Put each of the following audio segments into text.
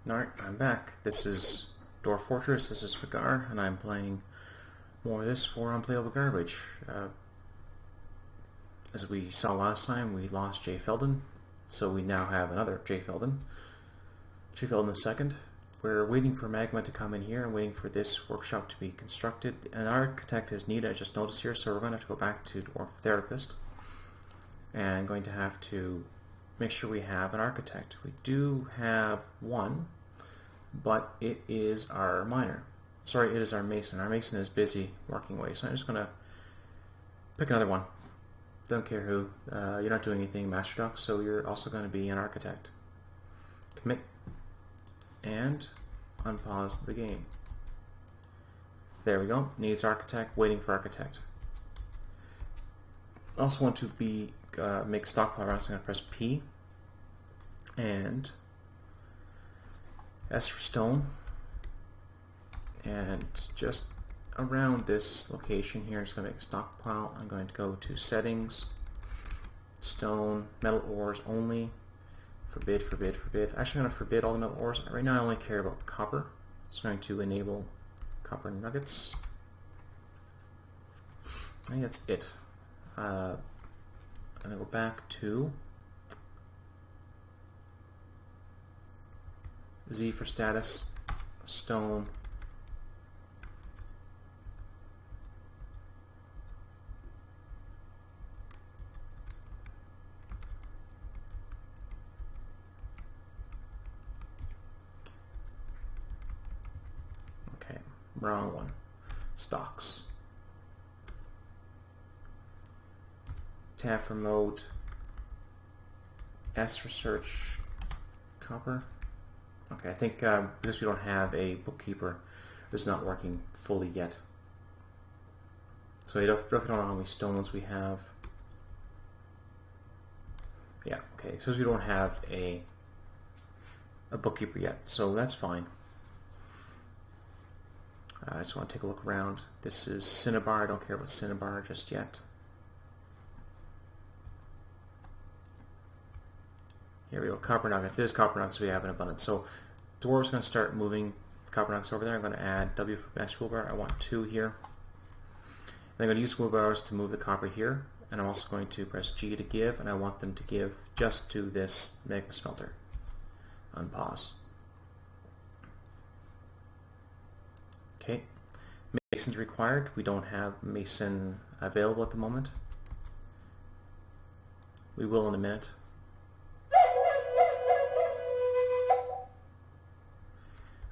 Alright, I'm back. This is Dwarf Fortress, this is Vigar, and I'm playing more of this for Unplayable Garbage. As we saw last time, we lost J. Felden, so we now have another J. Felden. J. Felden II. We're waiting for magma to come in here and waiting for this workshop to be constructed. An architect is needed, I just noticed here, so we're going to have to go back to Dwarf Therapist. And going to have to make sure we have an architect. We do have one, but it is our miner. Sorry, it is our mason. Our mason is busy working away, so I'm just going to pick another one. Don't care who. You're not doing anything, Master Duck, so you're also going to be an architect. Commit and unpause the game. There we go. Needs architect, waiting for architect. Also want to make stockpile routes. I'm going to press P and S for stone, and just around this location here, I'm just going to make a stockpile. I'm going to go to settings, stone, metal ores only, forbid. Actually, I'm going to forbid all the metal ores. Right now I only care about copper, so I'm going to enable copper nuggets. I think that's it. I'm going to go back to Z for status, stone, okay, wrong one, stocks. Tab for mode, S for search, copper. Okay, I think because we don't have a bookkeeper, this is not working fully yet. So we definitely don't know how many stones we have. Yeah, okay, so we don't have a bookkeeper yet, so that's fine. I just want to take a look around. This is Cinnabar. I don't care about Cinnabar just yet. Here we go, copper nuggets. It is copper nuggets we have in abundance. So Dwarf's going to start moving copper nuggets over there. I'm going to add W for max wheelbarrow. I want 2 here. And I'm going to use wheelbarrows to move the copper here. And I'm also going to press G to give, and I want them to give just to this magma smelter. Unpause. Okay. Mason's required. We don't have mason available at the moment. We will in a minute.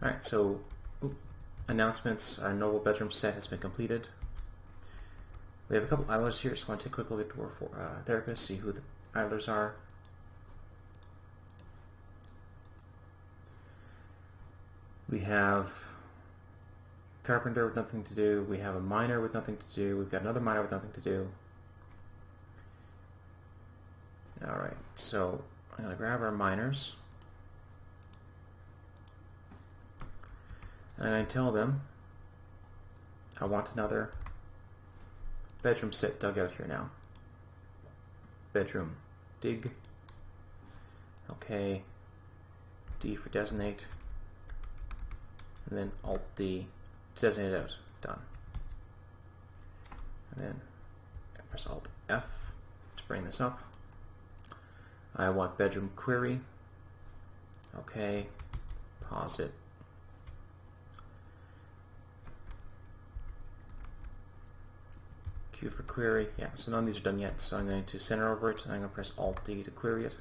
Alright, so announcements. Our noble bedroom set has been completed. We have a couple idlers here, so I want to take a quick look at Dwarf Therapist, see who the idlers are. We have carpenter with nothing to do. We have a miner with nothing to do. We've got another miner with nothing to do. Alright, so I'm going to grab our miners. And I tell them I want another bedroom set dug out here now. Bedroom dig. Okay. D for designate. And then Alt D to designate it out. Done. And then press Alt F to bring this up. I want bedroom query. Okay. Pause it. Q for query. Yeah, so none of these are done yet, so I'm going to center over it, and I'm going to press Alt-D to query it.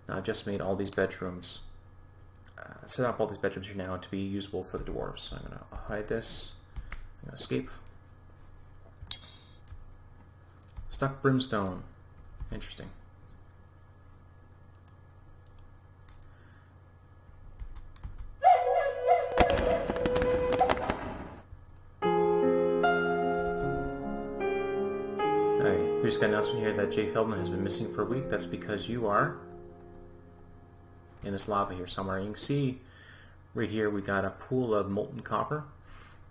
Now I've just made all these bedrooms, set up all these bedrooms here now to be usable for the dwarves. So I'm going to hide this, I'm going to escape. Stuck brimstone. Interesting. We just got an announcement here that J. Feldman has been missing for a week. That's because you are in this lava here somewhere. You can see right here we got a pool of molten copper,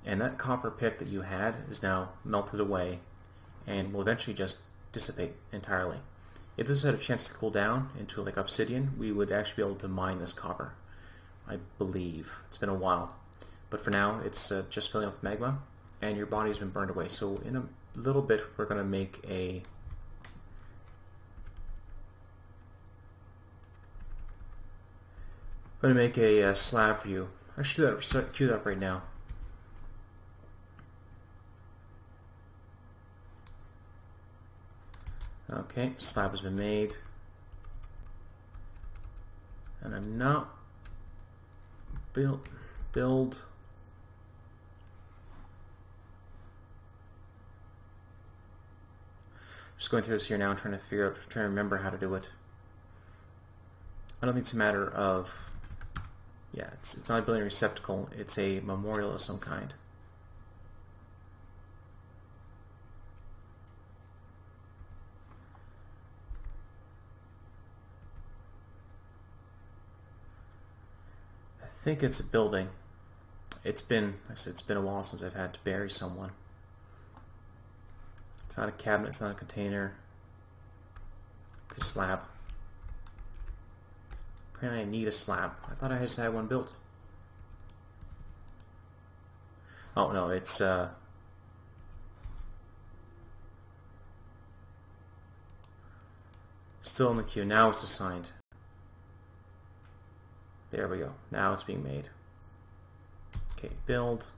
and that copper pick that you had is now melted away and will eventually just dissipate entirely. If this had a chance to cool down into like obsidian, we would actually be able to mine this copper. I believe. It's been a while. But for now, it's just filling up with magma, and your body's been burned away. So in a little bit, we're going to make a... slab for you. I should do that, queue that up right now. Okay, slab has been made. And I'm not build. Just going through this here now and trying to remember how to do it. I don't think it's a matter of, yeah, it's not a building receptacle, it's a memorial of some kind. I think it's a building. It's been a while since I've had to bury someone. It's not a cabinet, it's not a container. It's a slab. Apparently I need a slab. I thought I just had one built. Oh no, it's still in the queue. Now it's assigned. There we go. Now it's being made. Okay, build.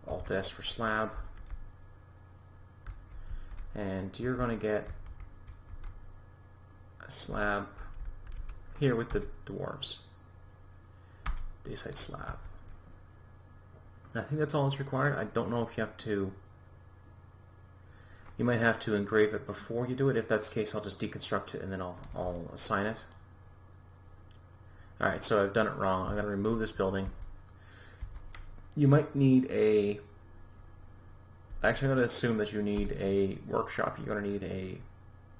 Alt S for slab. And you're going to get a slab here with the dwarves. Dayside slab. I think that's all that's required. I don't know if you have to... You might have to engrave it before you do it. If that's the case, I'll just deconstruct it and then I'll assign it. Alright, so I've done it wrong. I'm going to remove this building. You might need a... Actually, I'm going to assume that you need a workshop. You're going to need a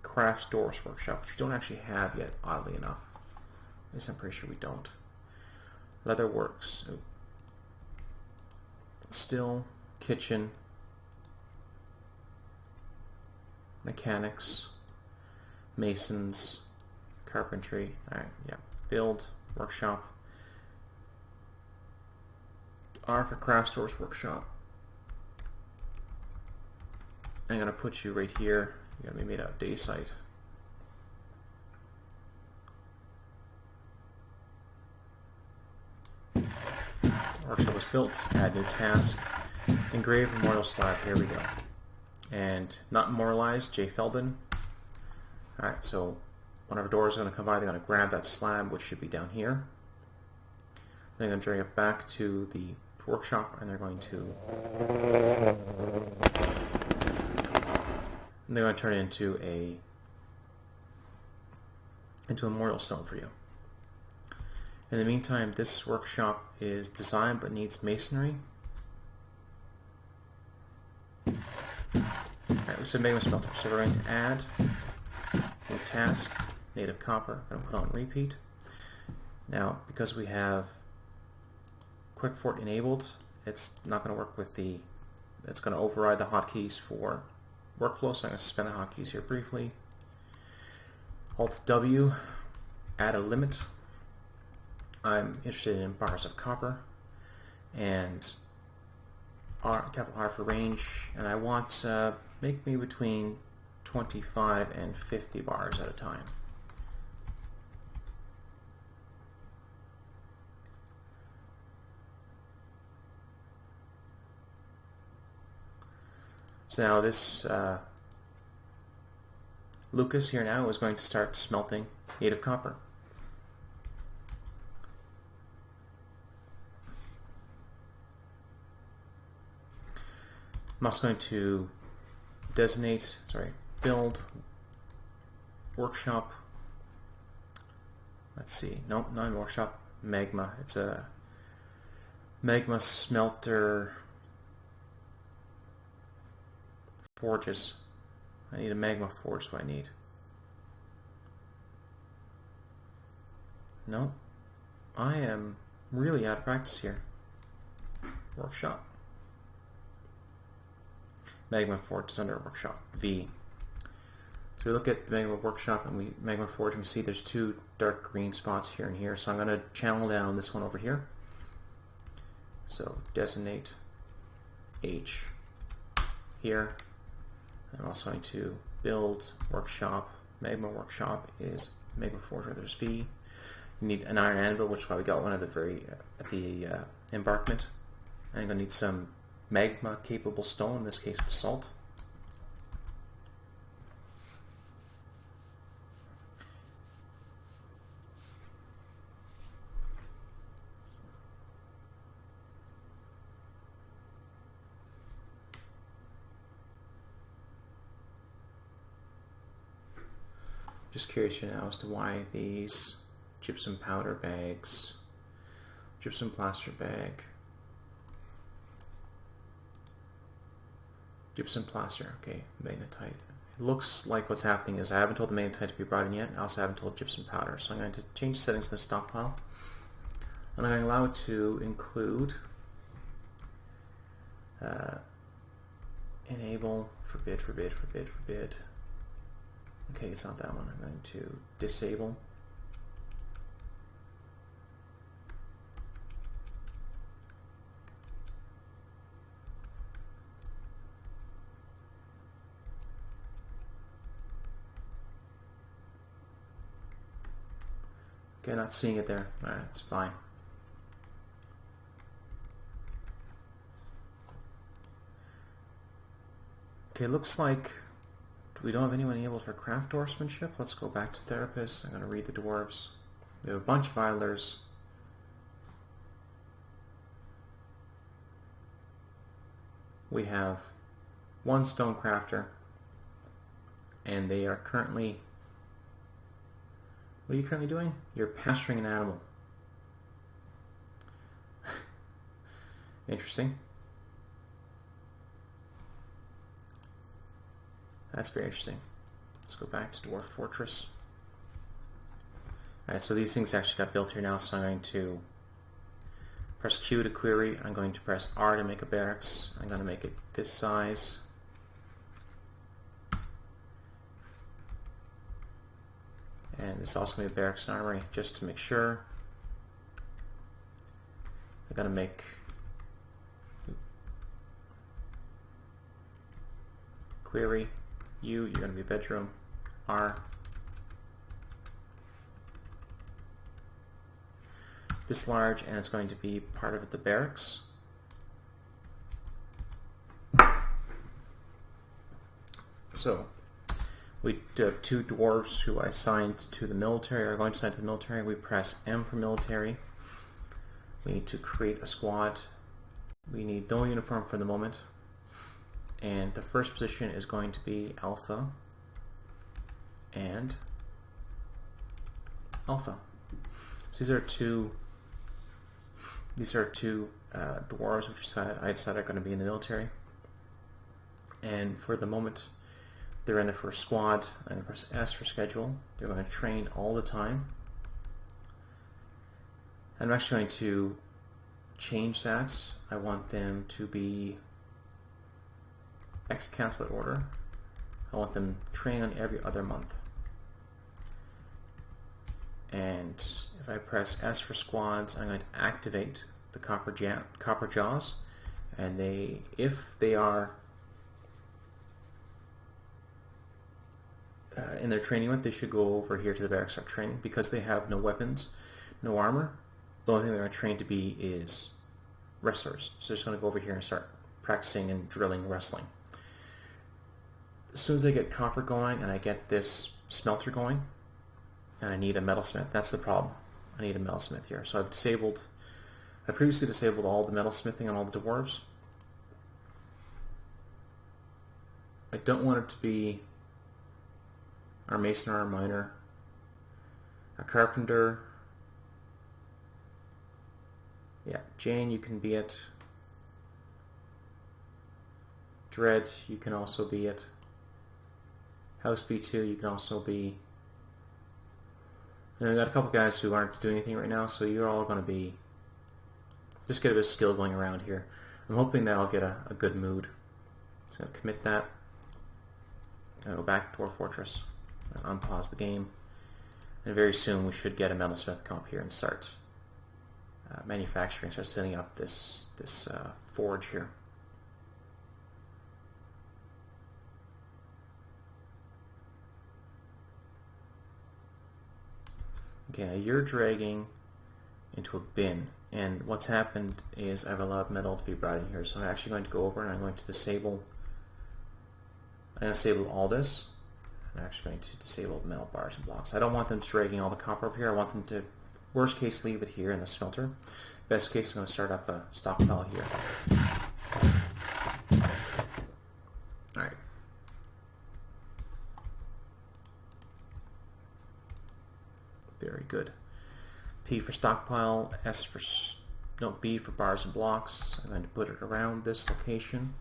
craft stores workshop, which we don't actually have yet, oddly enough. At least I'm pretty sure we don't. Leather works. Still, kitchen, mechanics, masons, carpentry. Alright, yeah. Build, workshop. R for craft stores workshop. I'm going to put you right here. You're going to be made out of daysite. Workshop was built. Add new task. Engrave memorial slab. Here we go. And not memorialized. J. Feldon. Alright, so one of our doors is going to come by. They're going to grab that slab, which should be down here. They're going to drag it back to the workshop, and they're going to turn it into a memorial stone for you. In the meantime, this workshop is designed but needs masonry. Alright, we said magma smelter, so we're going to add new task, native copper. I'm going to put on repeat. Now, because we have Quick Fort enabled, it's not going to work with the... It's going to override the hotkeys for workflow, so I'm going to suspend the hotkeys here briefly. Alt W, add a limit. I'm interested in bars of copper, and capital R for range, and I want make me between 25 and 50 bars at a time. So now this Lucas here now is going to start smelting native copper. I'm also going to build workshop. Let's see, nope, not workshop, magma. It's a magma smelter forges. I need a magma forge, what I need. No, I am really out of practice here. Workshop. Magma forge is under workshop. V. So So we look at the Magma Workshop and Magma Forge, and we see there's two dark green spots here and here. So I'm going to channel down this one over here. So designate H here. I'm also going to build workshop. Magma Workshop is Magma Forge where there's V. You need an iron anvil, which is why we got one at the embarkment. And I'm going to need some magma capable stone, in this case basalt. Just curious here now as to why these gypsum powder bags, gypsum plaster bag, gypsum plaster, okay, magnetite. It looks like what's happening is I haven't told the magnetite to be brought in yet, and I also haven't told gypsum powder. So I'm going to change settings to the stockpile, and I'm going to allow it to include enable, forbid. Okay, it's not that one. I'm going to disable. Okay, not seeing it there. Alright, it's fine. Okay, looks like we don't have anyone able for craft dwarfsmanship. Let's go back to therapists. I'm going to read the dwarves. We have a bunch of idlers. We have one stone crafter, and they are currently... What are you currently doing? You're pasturing an animal. Interesting. That's very interesting. Let's go back to Dwarf Fortress. Alright, so these things actually got built here now, so I'm going to press Q to query. I'm going to press R to make a barracks. I'm going to make it this size. And it's also going to be a barracks and armory, just to make sure. I'm going to make query U, you're going to be bedroom, R. This large, and it's going to be part of the barracks. So we do have two dwarves who I assigned to the military, are going to assign to the military. We press M for military. We need to create a squad. We need no uniform for the moment. And the first position is going to be Alpha and Alpha. So these are two dwarves which I decided are going to be in the military. And for the moment, they're in the first squad. I'm going to press S for schedule. They're going to train all the time. I'm actually going to change that. I want them to be X cancel order. I want them train on every other month. And if I press S for squads, I'm going to activate the copper jaws. And if they are in their training month, they should go over here to the barracks start training. Because they have no weapons, no armor, the only thing they're going to train to be is wrestlers. So they're just going to go over here and start practicing and drilling wrestling. As soon as I get copper going and I get this smelter going, and I need a metalsmith, that's the problem. I need a metalsmith here. So I previously disabled all the metalsmithing on all the dwarves. I don't want it to be our mason or our miner, a carpenter. Yeah, Jane, you can be it. Dread, you can also be it. House B2, you can also be. And I got a couple guys who aren't doing anything right now, so you're all going to be. Just get a bit of skill going around here. I'm hoping that I'll get a good mood. So I'll commit that. I'll go back to Dwarf Fortress. unpause the game, and very soon we should get a metalsmith come up here and start manufacturing, start setting up this forge here. Okay, now you're dragging into a bin, and what's happened is I've allowed metal to be brought in here, so I'm actually going to go over and I'm going to disable all this. I'm actually going to disable the metal bars and blocks. I don't want them dragging all the copper over here. I want them to, worst case, leave it here in the smelter. Best case, I'm going to start up a stockpile here. Alright. Very good. P for stockpile, B for bars and blocks. I'm going to put it around this location.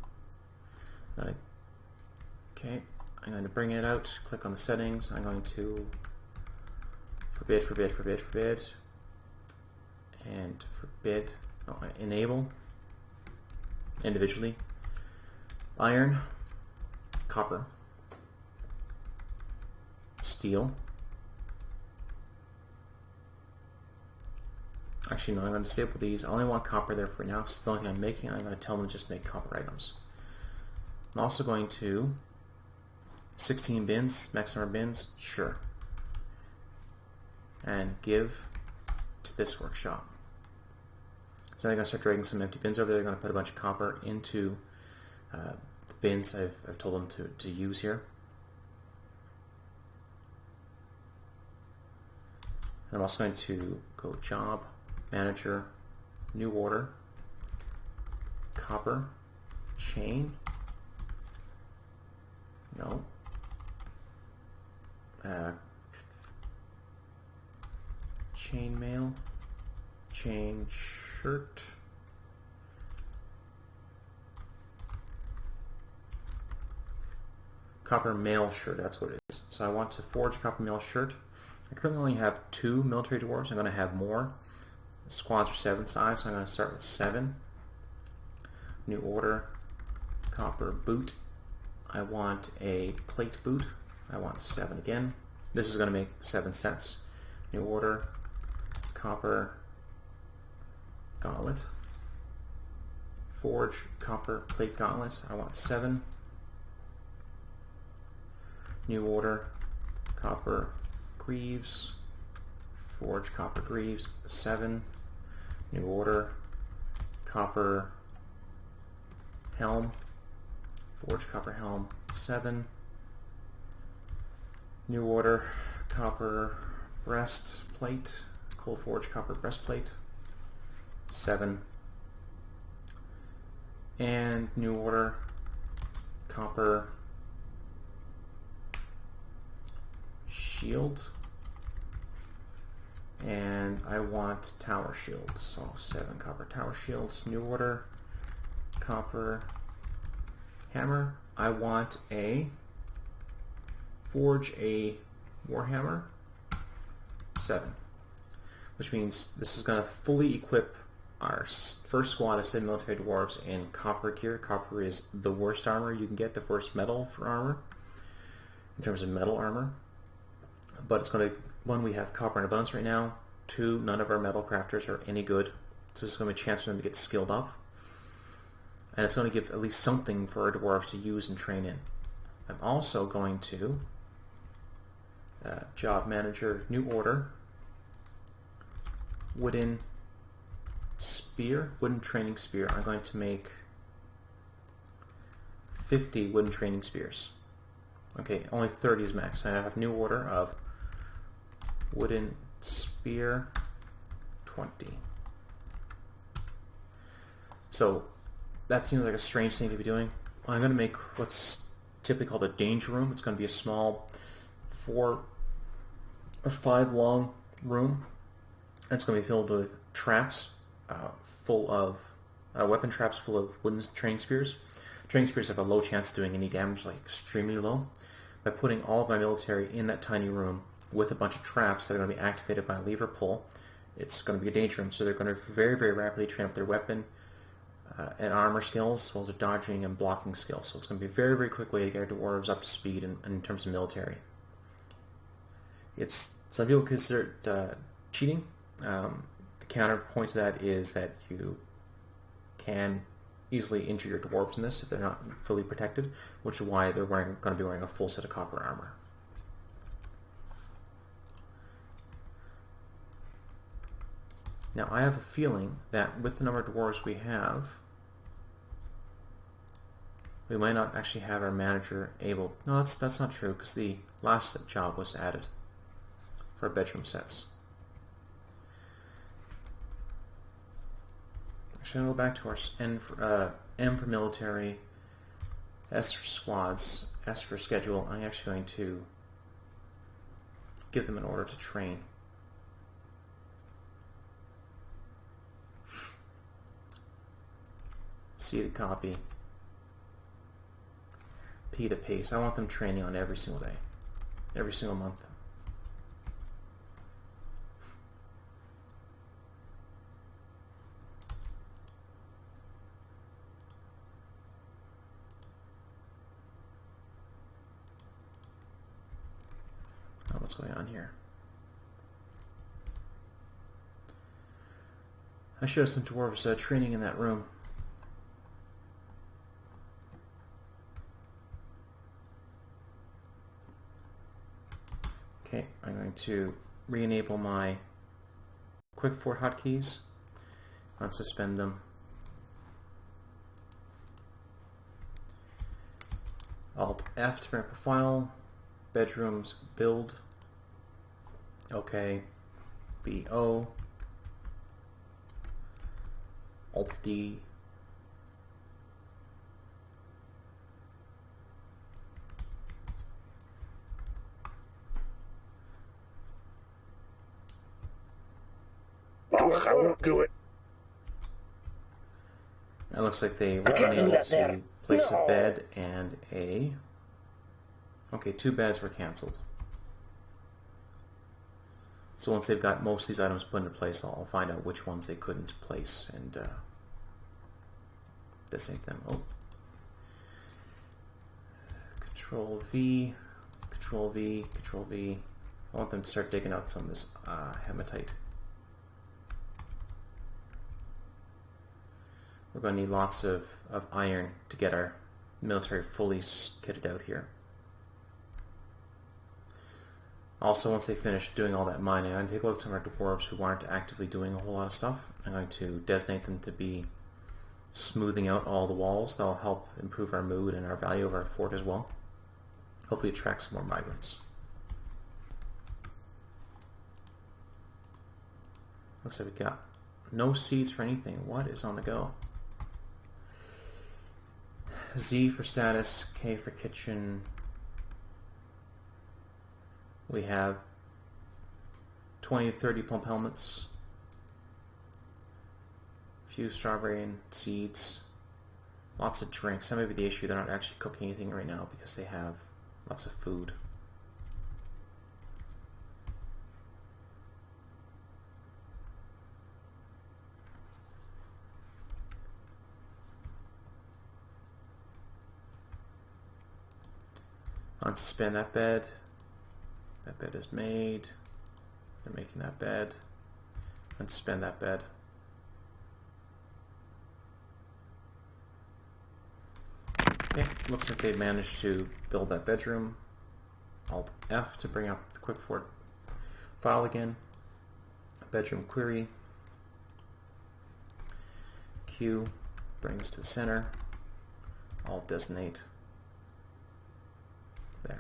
Okay, I'm going to bring it out, click on the settings. I'm going to forbid, and enable individually. Iron, copper, steel. Actually, no, I'm going to disable these. I only want copper there for now. It's the only thing I'm making. I'm going to tell them to just make copper items. I'm also going to 16 bins, max number of bins, sure. And give to this workshop. So I'm going to start dragging some empty bins over there. They're going to put a bunch of copper into the bins I've told them to use here. And I'm also going to go job, manager, new order, copper, chain, no, chain mail, chain shirt, copper mail shirt, that's what it is. So I want to forge a copper mail shirt. I currently only have 2 military dwarves. I'm going to have more. The squads are 7 size, so I'm going to start with 7. New order, copper boot. I want a plate boot. I want 7 again. This is going to make 7 sets. New order, copper gauntlet. Forge, copper plate gauntlets. I want 7. New order, copper greaves. Forge, copper greaves, 7. New order, copper helm. Forge, copper helm, 7. New order, copper breastplate. Coal forge, copper breastplate, 7. And new order, copper shield. And I want tower shields, so 7 copper tower shields. New order, copper hammer. I want a forge a warhammer, 7, which means this is going to fully equip our first squad of 7 military dwarves in copper gear. Copper is the worst armor you can get, the first metal for armor, in terms of metal armor. But it's going to, 1, we have copper in abundance right now. 2, none of our metal crafters are any good. So it's going to be a chance for them to get skilled up. And it's going to give at least something for our dwarves to use and train in. I'm also going to job manager, new order, wooden spear, wooden training spear. I'm going to make 50 wooden training spears. Okay, only 30 is max. I have new order of wooden spear 20. So that seems like a strange thing to be doing. I'm going to make what's typically called a danger room. It's going to be a small 4 or 5 long room. It's going to be filled with traps, full of weapon traps full of wooden training spears. Training spears have a low chance of doing any damage, like extremely low. By putting all of my military in that tiny room with a bunch of traps that are going to be activated by a lever pull, it's going to be a danger room. So they're going to very, very rapidly train up their weapon and armor skills, as well as their dodging and blocking skills. So it's going to be a very, very quick way to get our dwarves up to speed in terms of military. It's some people consider it cheating. The counterpoint to that is that you can easily injure your dwarves in this if they're not fully protected, which is why they're going to be wearing a full set of copper armor. Now I have a feeling that with the number of dwarves we have, we might not actually have our manager able... No, that's not true, because the last job was added for bedroom sets. Actually, I'm going to go back to our M for military, S for squads, S for schedule. I'm actually going to give them an order to train. C to copy. P to paste. I want them training on every single day, every single month. Oh, what's going on here? I should have some dwarves training in that room. Okay, I'm going to re-enable my quick fort hotkeys, unsuspend them. Alt F to bring up a file, bedrooms, build, OK, BO, Alt D, I won't do it. It looks like they were unable to place a bed and a... Okay, 2 beds were cancelled. So once they've got most of these items put into place, I'll find out which ones they couldn't place and designate them. Oh. Control V, Control V, Control V. I want them to start digging out some of this hematite. We're going to need lots of iron to get our military fully kitted out here. Also, once they finish doing all that mining, I'm going to take a look at some of our dwarves who aren't actively doing a whole lot of stuff. I'm going to designate them to be smoothing out all the walls. That'll help improve our mood and our value of our fort as well. Hopefully attract some more migrants. Looks like we got no seeds for anything. What is on the go? Z for status, K for kitchen. We have 20 to 30 plump helmets, a few strawberry and seeds, lots of drinks. That may be the issue. They're not actually cooking anything right now because they have lots of food. Unsuspend that bed. That bed is made. They're making that bed. Unsuspend that bed. Okay, looks like they managed to build that bedroom. Alt F to bring up the quick fort file again. Bedroom query. Q brings to the center. Alt designate. There.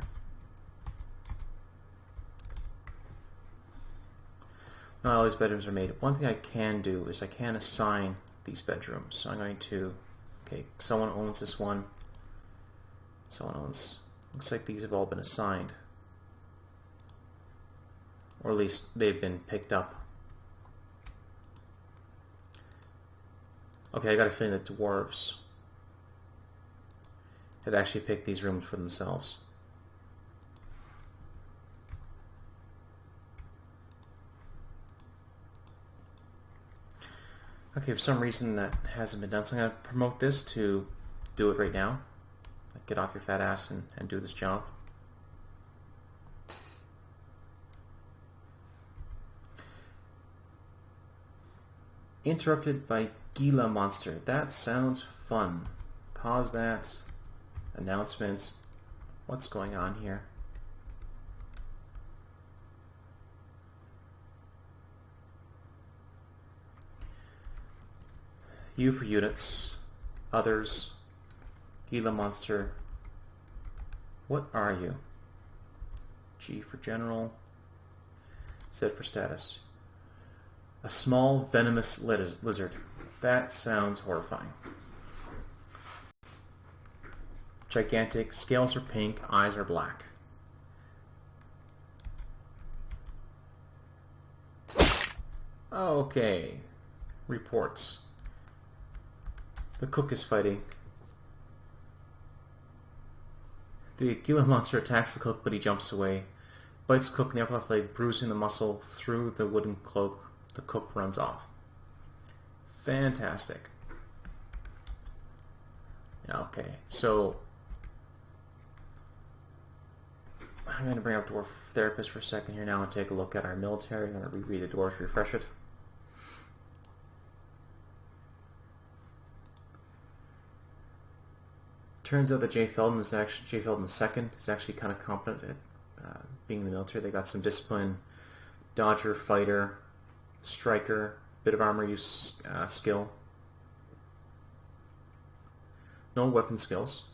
Not all these bedrooms are made. One thing I can do is I can assign these bedrooms. So I'm going to, okay, someone owns this one. Someone owns, looks like these have all been assigned. Or at least they've been picked up. Okay, I got a feeling that dwarves have actually picked these rooms for themselves. Okay, for some reason that hasn't been done, so I'm going to promote this to do it right now. Get off your fat ass and do this job. Interrupted by Gila Monster. That sounds fun. Pause that. Announcements. What's going on here? U for units. Others. Gila Monster. What are you? G for general. Z for status. A small venomous lizard. That sounds horrifying. Gigantic. Scales are pink. Eyes are black. Okay. Reports. The cook is fighting. The Gila monster attacks the cook, but he jumps away. Bites the cook in the upper left leg, bruising the muscle through the wooden cloak. The cook runs off. Fantastic. Okay, so I'm going to bring up Dwarf Therapist for a second here now and take a look at our military. I'm going to reread the dwarf, refresh it. Turns out that Jay Feldon is actually Jay Feldon II is actually kind of competent at being in the military. They got some discipline, dodger, fighter, striker, bit of armor use skill. No weapon skills.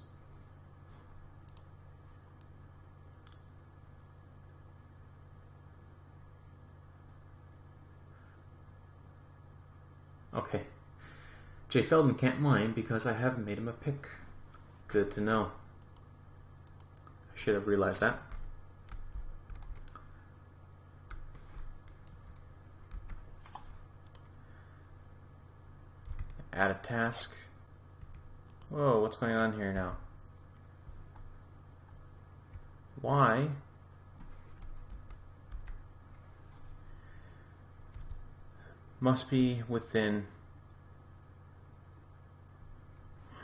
Okay. Jay Feldon can't mine because I haven't made him a pick. Good to know. I should have realized that. Add a task. Whoa, what's going on here now? Why? Must be within...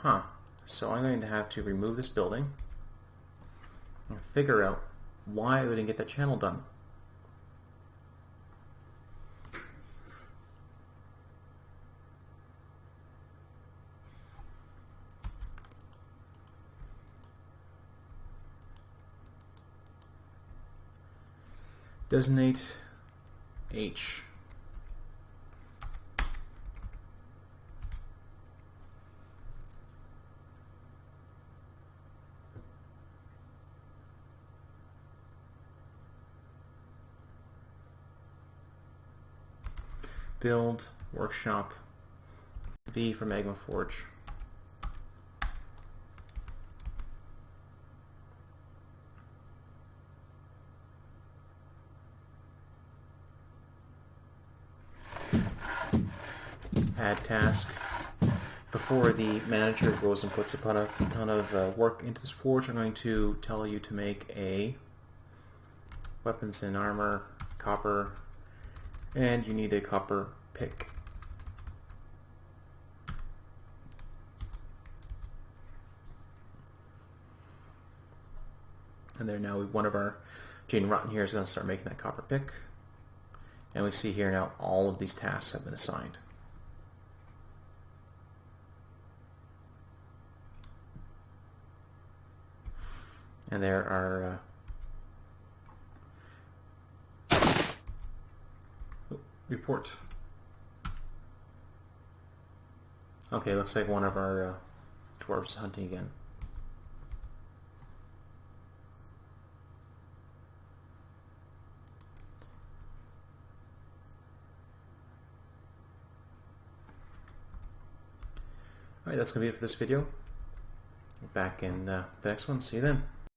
Huh. So I'm going to have to remove this building and figure out why we didn't get that channel done. Designate H. Build, workshop, V for Magma Forge. Add task. Before the manager goes and puts a ton of work into this forge, I'm going to tell you to make a weapons and armor, copper, and you need a copper pick. And there now one of our Jane Rotten here is going to start making that copper pick. And we see here now all of these tasks have been assigned. And there are report. Okay, looks like one of our dwarves is hunting again. Alright, that's going to be it for this video. Back in the next one. See you then.